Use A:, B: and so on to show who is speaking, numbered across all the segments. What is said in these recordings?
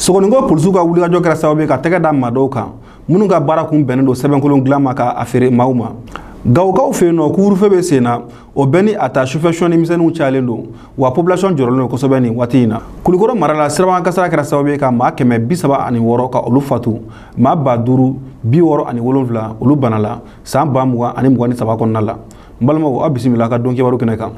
A: Sogoningo polisiw ka wulikajɔ kɛra sababu ye ka tɛgɛ da maa dɔw kan minnu ka baara kun bɛnnen don sɛbɛnkolon dilan ma ka a feere maaw ma. Gawokaw fɛ yen nɔ couvre-feu bɛ sen na o bɛɛ ni a ta sufɛ sɔnni misɛnninw cayalen don wa population jɔrɔlen don kosɛbɛ nin waati in na. Kulikɔrɔ mara la sirabakan kasara kɛra sababu ye ka maa 136 ka olu fatu, maa 5,667 olu bana la san 2023 kɔnɔna la. N balimaw aw bisimila ka don kibaru kɛnɛ kan.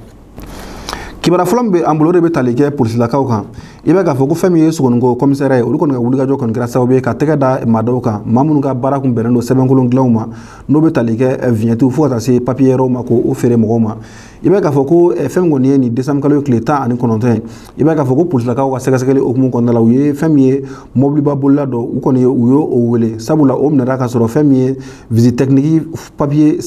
A: Kibara fɔlɔ bɛ an bolo de bɛ tali kɛ polisilakaw kan. I bɛ k'a fɔ ko fɛn min ye Sogoningo commissariat ye olu kɔni ka wulikajɔ kɔni kɛra sababu ye ka tɛgɛ da maa dɔw kan maa minnu ka baara kun bɛnnen don sɛbɛnkolon dilanw ma n'o bɛ tali kɛ vignette fo ka taa se papier yɛrɛw ma k'o feere mɔgɔw ma. I bɛ k'a fɔ ko fɛn min kɔni ye nin décembre kalo tile 19 ye i bɛ k'a fɔ ko polisilakaw ka sɛgɛsɛgɛli hukumu kɔnɔna la u ye fɛn min ye mobiliba bolila dɔ u kɔni u y'o wele sabula o minɛra ka sɔrɔ fɛn min ye visite technique papier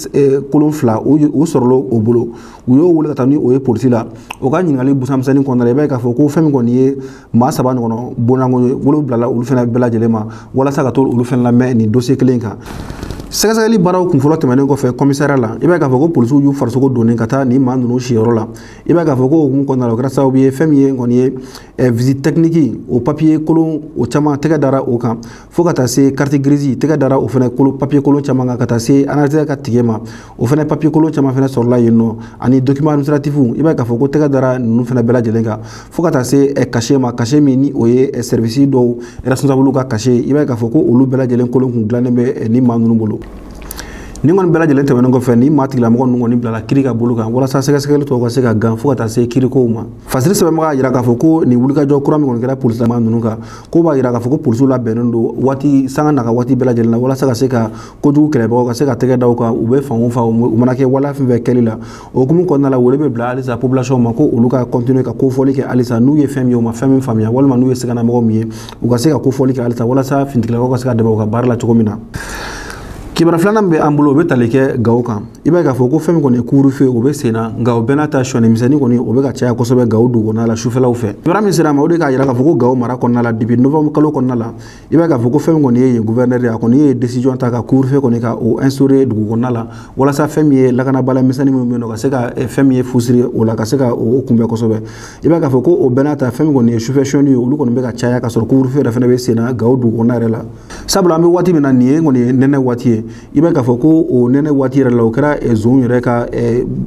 A: kolon 2 o sɔrɔla o bolo u y'o wele ka taa ni o ye polisi la o ka ɲininkali busanmisɛnnin kɔnɔna la i bɛ k'a fɔ ko fɛn min kɔni ye maa 7 ɲɔgɔn bonanko wolo bilala olu fɛnɛ bɛɛ lajɛlen ma walasa ka to olu fɛnɛ lamɛn nin dossier kelen kan. Sɛgɛsɛgɛli baaraw kunfɔlɔ tɛmɛnen kɔfɛ commissariat la i b'a k'a fɔ ko polisiw y'u farisogo donnen ka taa nin maa ninnu siyɔrɔ la i b'a k'a fɔ ko hukumu kɔnɔna la o kɛra sababu ye fɛn min ye kɔni ye visite technique o papier kolon o caman tɛgɛ dara o kan fo ka taa se carte grise tɛgɛ dara o fɛnɛ papier kolon caman kan ka taa se analyse ka tigɛ ma o fɛnɛ papier kolon caman fɛnɛ sɔrɔla yen nɔ ani document administratif i b'a k'a fɔ ko tɛgɛ dara ninnu fɛnɛ bɛɛ lajɛlen kan fo ka taa se cachet ma cachet min ni o ye service dɔw responsable ka cachet i b'a k'a fɔ ko olu bɛɛ lajɛlen kolon kun dilannen bɛ ni maa ninnu bolo. Ni kɔni bɛɛ lajɛlen tɛmɛnen kɔfɛ ni maa tigilamɔgɔ ninnu kɔni bilala kiiri ka bolo kan walasa sɛgɛsɛgɛli tɔw ka se ka gan fo ka taa se kiirikow ma. Fasiri sɛbɛnbaga y'a jira k'a fɔ ko nin wulikajɔ kura min kɔni kɛra polisilama ninnu kan ko b'a jira k'a fɔ ko polisiw labɛnnen don waati sanga n'a ka waati bɛɛ lajɛlen na walasa ka se ka kojugu kɛlɛbagaw ka se ka tɛgɛ da u kan u bɛ fan o fan u mana kɛ waleya fɛn fɛn kɛli la o hukumu kɔnɔna la wele bɛ bila halisa population ma ko olu ka continuer ka kofɔli kɛ halisa n'u ye fɛn min ye u ma fɛn min faamuya walima n'u ye sɛgɛnnamɔgɔ min ye u ka se ka kofɔli kɛ halisa walasa finitigilakaw ka se ka dɛmɛ u ka baara la cogo min na. Kibara filanan bɛ an bolo o bɛ tali kɛ Gawo kan i b'a k'a fɔ ko fɛn min kɔni ye couvre-feu o bɛ sen na nka o bɛɛ n'a ta sɔni misɛnnin kɔni o bɛ ka caya kosɛbɛ Gawo dugu kɔnɔna la sufɛlaw fɛ. Kibara min sera ma o de k'a jira k'a fɔ ko Gawo mara kɔnɔna la depuis novembre kalo kɔnɔna la i b'a k'a fɔ ko fɛn min kɔni ye yen gouverneur ye a kɔni ye décision ta ka couvre-feu kɔni ka o instaurer dugu kɔnɔna la walasa fɛn min ye lakanabaliya misɛnnin minnu bɛ yen nɔ ka se ka fɛn min ye fusiri o la ka se ka o kunbɛn kosɛbɛ i b'a k'a fɔ ko o bɛɛ n'a ta fɛn min kɔni ye sufɛ sɔnni ye olu kɔni bɛ ka caya ka sɔrɔ couvre-feu yɛrɛ fɛnɛ bɛ sen na Gawo dugu kɔnɔna yɛrɛ la sabula an bɛ waati min na nin ye kɔni ye nɛnɛ waati ye i b'a k'a fɔ ko o nɛnɛ waati yɛrɛ la o kɛra zon yɛrɛ ka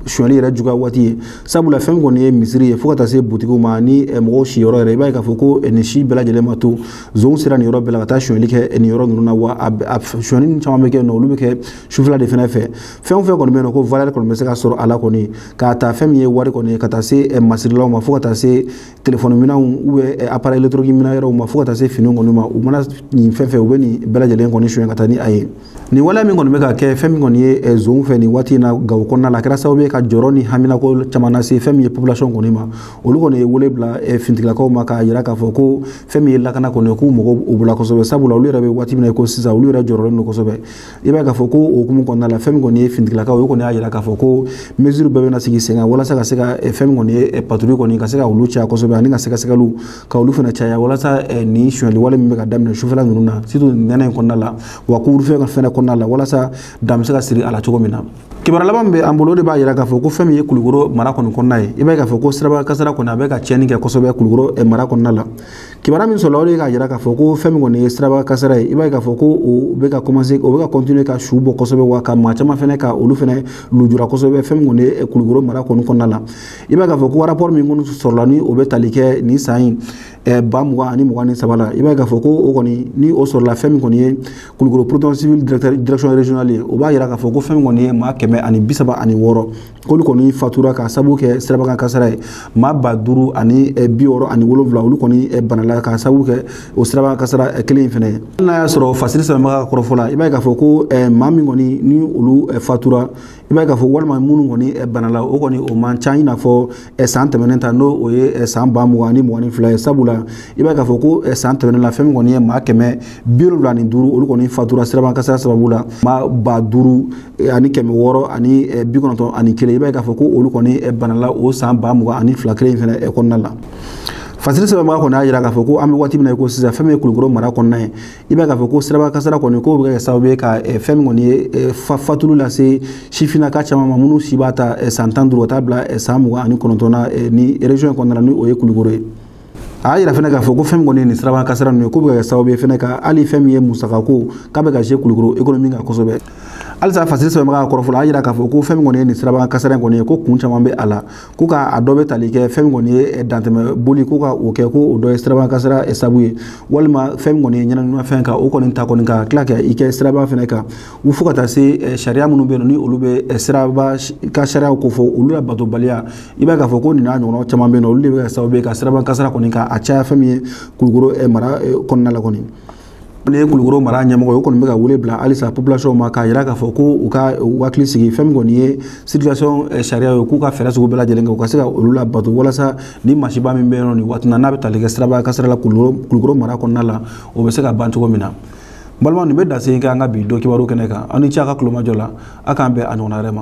A: sonyali yɛrɛ juguya waati ye sabula fɛn kɔni ye misiri ye fo ka taa se butigiw ma ni mɔgɔw siyɔrɔ yɛrɛ i b'a ye k'a fɔ ko nin si bɛɛ lajɛlen ma to zon sera nin yɔrɔ bɛɛ la ka taa sonyali kɛ nin yɔrɔ ninnu na wa a sonyali caman bɛ kɛ yen nɔ olu bɛ kɛ sufɛla de fɛnɛ fɛ fɛn o fɛn kɔni bɛ yen nɔ ko valeur kɔni bɛ se ka sɔrɔ a la kɔni k'a ta fɛn min ye wari kɔni ye ka taa se masirilaw ma fo ka taa se téléphone minɛnw appareil électronique minɛn yɛrɛw ma fo ka taa se finiw kɔni ma u mana nin fɛn fɛn u bɛ nin bɛɛ lajɛlen kɔni sonya ka taa ni a ye nin waleya min kɔni bɛ ka kɛ fɛn min kɔni ye zon fɛ nin waati in na Gawo kɔnɔna la a kɛra sababu ye ka jɔrɔ ni haminako caman lase fɛn min ye population kɔni ma olu kɔni ye wele bila finitigilakaw ma k'a jira k'a fɔ ko fɛn min ye lakana kɔni ye k'u mɔgɔ u bolo kosɛbɛ sabula olu yɛrɛ bɛ waati min na ko sisan olu yɛrɛ jɔrɔlen don kosɛbɛ i b'a ye k'a fɔ ko o hukumu kɔnɔna la fɛn min kɔni ye finitigilakaw o kɔni y'a jira k'a fɔ ko mesure bɛɛ bɛna sigi sen kan walasa ka se ka fɛn min kɔni ye patrouille kɔni ka se ka olu caya kosɛbɛ ani ka sɛgɛsɛgɛliw ka olu fana caya walasa nin sonyali wale min bɛ ka daminɛ sufɛla ninnu na surtout nɛnɛ in kɔnɔna la wa couvre-feu fɛnɛ kɔnɔna la walasa dan bɛ se ka siri a la cogo min na. Kibara laban bɛ an bolo de b'a jira k'a fɔ ko fɛn min ye Kulikoro mara kɔni kɔnɔna ye i b'a ye k'a fɔ ko siraba kasara kɔni a bɛ ka tiɲɛni kɛ kosɛbɛ Kulikoro mara kɔnɔna la kibara min sɔrɔla o de k'a jira k'a fɔ ko fɛn min kɔni ye siraba kasara ye i b'a ye k'a fɔ ko o bɛ ka commencer o bɛ ka continuer ka su bɔ kosɛbɛ wa ka maa caman fɛnɛ ka olu fɛnɛ lujura kosɛbɛ fɛn min kɔni ye Kulikoro mara kɔni kɔnɔna la i b'a ye k'a fɔ ko rapport min kɔni sɔrɔla ni o bɛ tali kɛ nin san in 2023 la i b'a ye k'a fɔ ko o kɔni ni o sɔrɔla fɛn min kɔni ye Kulikoro protection civile direction régionale ye o b'a jira k'a fɔ ko fɛn min kɔni ye maa 136 k'olu kɔni fatura ka sababu kɛ sirabakan kasara ye maa 5,667 olu kɔni banala ka sababu kɛ o sirabakan kasara kelen in fɛnɛ ye n'a y'a sɔrɔ fasiri sɛbɛnbaga kɔrɔfɔ la i b'a ye k'a fɔ ko maa min kɔni ni olu fatura i b'a ye k'a fɔ walima minnu kɔni banala o kɔni o man ca i n'a fɔ san tɛmɛnen ta n'o o ye san 2022 ye sabula i b'a ye k'a fɔ ko san tɛmɛnen la fɛn min kɔni ye maa 175 olu kɔni fatura sirabakan kasara sababu la maa 5,691 ani 91 i b'a ye k'a fɔ ko olu kɔni banala o san 2022 kelen in fɛnɛ kɔnɔna la. Fasiri sɛbɛnbaga kɔni y'a jira k'a fɔ ko an bɛ waati min na ko sisan fɛn min ye Kulikoro mara kɔnɔna ye i b'a ye k'a fɔ ko siraba kasara kɔni k'o bɛ kɛ sababu ye ka fɛn min kɔni ye fatuli lase sifinnaka caman ma minnu si b'a ta san 15 ka taa bila san 29 na ni région in kɔnɔna la ni o ye Kulikoro ye. a yira fana k'a fɔ ko fɛn min kɔni ye nin siraba kasara ninnu ye k'u bɛ kɛ sababu ye fana ka hali fɛn min ye musakako k'a bɛ ka jouer Kulukoro économie kan kosɛbɛ. Halisa fasili sɛbɛnbaga kɔrɔfɔlɔ a yira k'a fɔ ko fɛn min kɔni ye nin siraba kasara in kɔni ye ko kun caman bɛ a la ko k'a dɔ bɛ tali kɛ fɛn min kɔni ye dantɛmɛ boli ko ka o kɛ ko o dɔ ye siraba kasara sababu ye walima fɛn min kɔni ye ɲɛnaminimafɛn kan o kɔni ta kɔni ka tila ka i kɛ siraba fana kan u fo ka taa se sariya minnu bɛ yen ni olu bɛ siraba ka sariyaw ko fɔ olu la batobaliya i b'a k'a fɔ ko nin n'a ɲɔgɔnna caman bɛ yen olu de bɛ kɛ sababu ye ka siraba kasara kɔni ka a caya fɛn min ye Kulukoro mara kɔnɔna la kɔni. Ni ye Kulukoro mara ɲɛmɔgɔ o kɔni bɛ ka wele bila halisa population ma k'a yira k'a fɔ ko u ka hakili sigi fɛn min kɔni ye circulation sariya ye k'u ka fɛɛrɛ sugu bɛɛ lajɛlen kɛ u ka se ka olu labato walasa ni masiba min bɛ yen nɔ nin waati n'a bɛ tali kɛ siraba kasara la Kulukoro mara kɔnɔna la o bɛ se ka ban cogo min na. Balima nin bɛ dan se kɛ an ka bi dɔ kibaru kɛnɛ kan aw ni ce a ka kulomajɔ la a k'an bɛn a ɲɔgɔnna wɛrɛ ma.